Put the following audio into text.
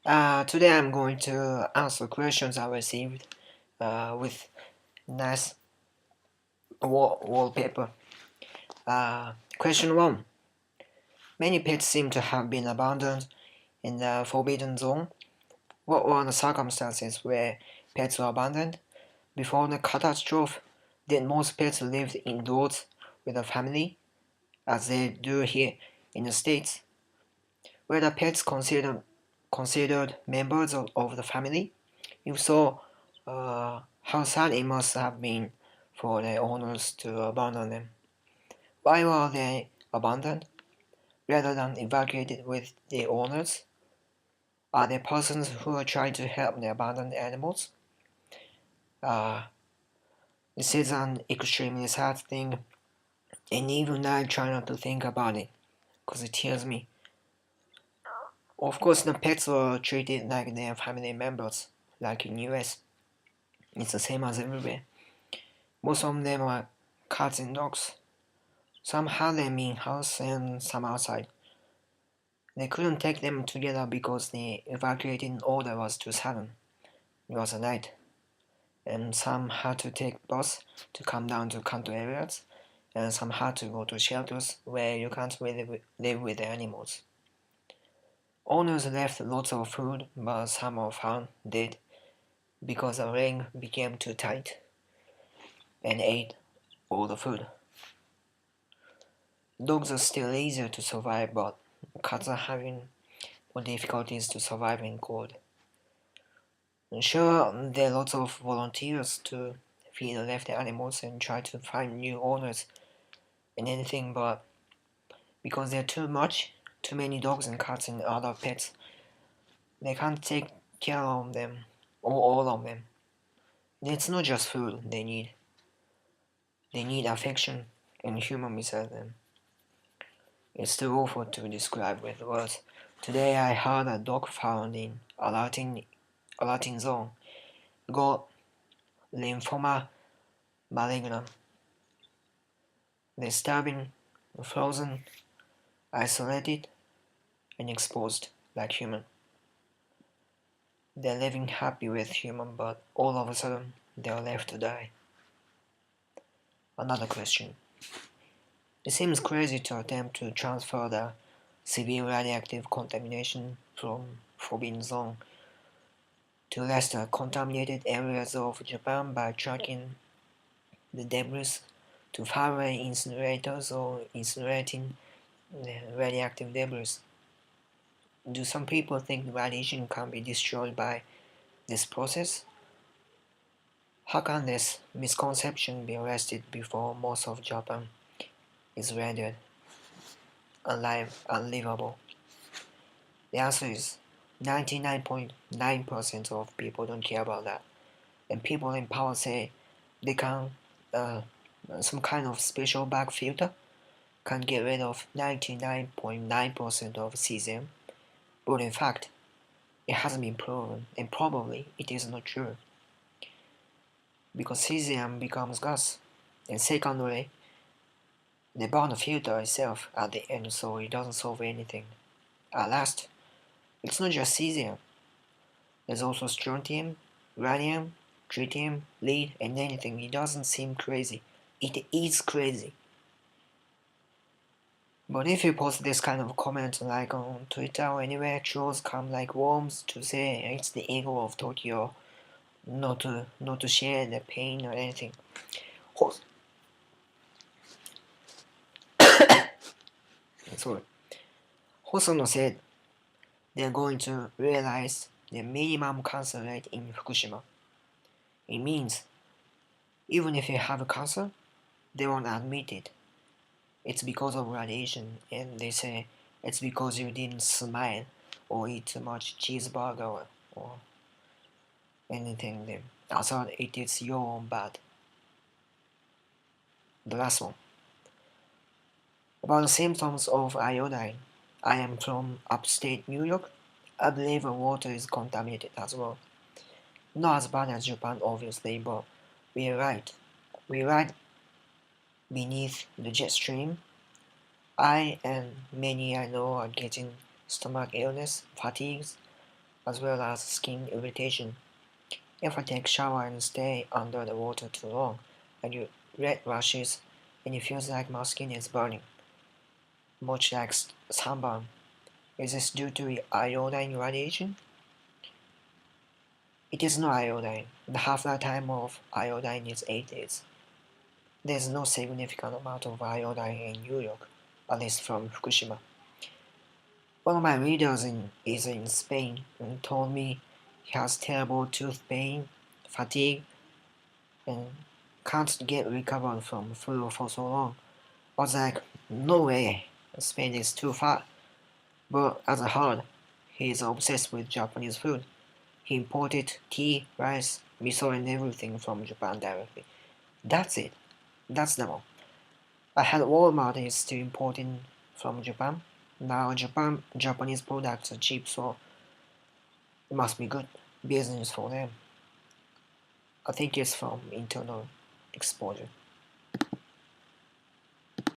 Today I'm going to answer questions I received with nice wallpaper. Question 1. Many pets seem to have been abandoned in the forbidden zone. What were the circumstances where pets were abandoned? Before the catastrophe, did most pets live indoors with a family, as they do here in the States? Were the pets considered members of the family? If so, how sad it must have been for the owners to abandon them. Why were they abandoned rather than evacuated with the owners? Are there persons who are trying to help the abandoned animals? Uh, this is an extremely sad thing, and even I try not to think about it, because it kills me. Of course, the pets were treated like their family members, like in US. It's the same as everywhere. Most of them were cats and dogs. Some had them in-house and some outside. They couldn't take them together because the evacuating order was too sudden. It was a night, and some had to take bus to come down to Kanto areas, and some had to go to shelters where you can't really live with the animals. Owners left lots of food, but some were found dead because the ring became too tight and ate all the food. Dogs are still easier to survive, but cats are having more difficulties to survive in cold. And sure, there are lots of volunteers to feed the left animals and try to find new owners and anything, but because there are too many dogs and cats and other pets, they can't take care of them, or all of them. It's not just food they need affection and human beside them. It's too awful to describe with words. Today I heard a dog found in a Latin zone got lymphoma malignum. They're starving, frozen, isolated, and exposed like human. They're living happy with human, but all of a sudden they're left to die. Another question. It seems crazy to attempt to transfer the severe radioactive contamination from forbidden zone to less contaminated areas of Japan by trucking the debris to faraway incinerators or incinerating the radioactive debris. Do some people think radiation can be destroyed by this process? How can this misconception be arrested before most of Japan is rendered unlivable? The answer is 99.9% of people don't care about that. And people in power say they can, uh, some kind of special bag filter can get rid of 99.9% of cesium, but in fact, it hasn't been proven, and probably it is not true, because cesium becomes gas, and secondly, they burn the filter itself at the end, so it doesn't solve anything. At last, it's not just cesium, there's also strontium, radium, tritium, lead, and anything. It doesn't seem crazy. It is crazy. But if you post this kind of comment like on Twitter or anywhere, trolls come like worms to say it's the ego of Tokyo not to share the pain or anything. Sorry. Hosono said they're going to realize the minimum cancer rate in Fukushima. It means even if you have a cancer, they won't admit it. It's because of radiation, and they say it's because you didn't smile or eat too much cheeseburger or anything. Then I thought it is your own bad. The last one. About the symptoms of iodine. I am from upstate New York. I believe the water is contaminated as well. Not as bad as Japan, obviously, but we're right. We're right beneath the jet stream. I and many I know are getting stomach illness, fatigues, as well as skin irritation. If I take shower and stay under the water too long, I get red rashes and it feels like my skin is burning, much like sunburn. Is this due to iodine radiation? It is not iodine. The half-life time of iodine is 8 days. There is no significant amount of iodine in New York, at least from Fukushima. One of my readers is in Spain and told me he has terrible tooth pain, fatigue, and can't get recovered from flu for so long. I was like, no way, Spain is too far. But as I heard, he is obsessed with Japanese food. He imported tea, rice, miso, and everything from Japan directly. That's it. That's them all. I had Walmart is still importing from Japan. Now Japanese products are cheap, so it must be good business for them. I think it's from internal exposure.